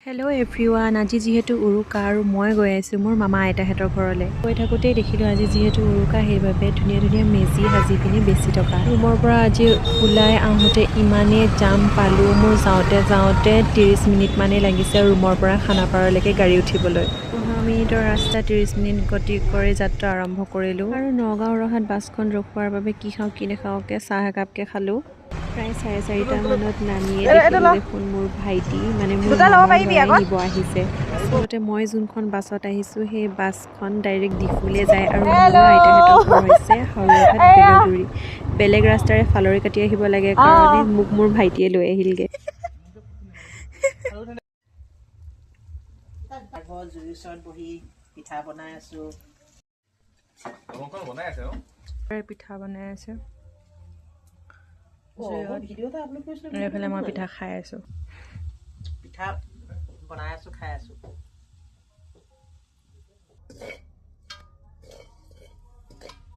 Hello' everyone, আজি যিহেতু উৰুকা আৰু মই গৈ আছোঁ মোৰ মামা আইতাহঁতৰ ঘৰলৈ। গৈ থাকোঁতেই দেখিলোঁ আজি যিহেতু উৰুকা সেইবাবে ধুনীয়া ধুনীয়া মেজি সাজি পিনি বেচি থকা। ৰুমৰ পৰা আজি ওলাই আহোঁতে ইমানেই জাম পালোঁ, মোৰ যাওঁতে 30 মিনিটমানেই লাগিছে ৰুমৰ পৰা খানাপাৰালৈকে গাড়ী উঠিবলৈ। 15 মিনিটৰ ৰাস্তা 30 মিনিট গতি কৰি যাত্ৰা আৰম্ভ কৰিলোঁ। আৰু নগাঁও ৰহাত বাছখন ৰখোৱাৰ বাবে কি খাওঁ কি নাখাওঁকৈ চাহ একাপকৈ খালোঁ। প্ৰায় 4:30 মানত নামিয়ে দেখিলোঁ দেখোন মোৰ ভাইটি মানে মোৰ মামৰ ল'ৰাই নিব আহিছে। আচলতে মই যোনখন বাছত আহিছোঁ সেই বাছখন ডাইৰেক্ট ডিফুলৈ যায় আৰু মোৰ আইতাহঁতৰ ঘৰ হৈছে হাউৰাঘাট বেলগুৰি। বেলেগ ৰাস্তাৰে ফালৰি কাটি আহিব লাগে কাৰণে মোক মোৰ ভাইটিয়ে লৈ আহিলগৈ। জুইৰ ওচৰত বহি পিঠা বনাই আছোঁ। পিঠা বনাই আছে। ভিডিঅ'টা আপলোড কৰিছিলোঁ। এইফালে মই পিঠা খাই আছোঁ। পিঠা বনাই আছোঁ, খাই আছোঁ।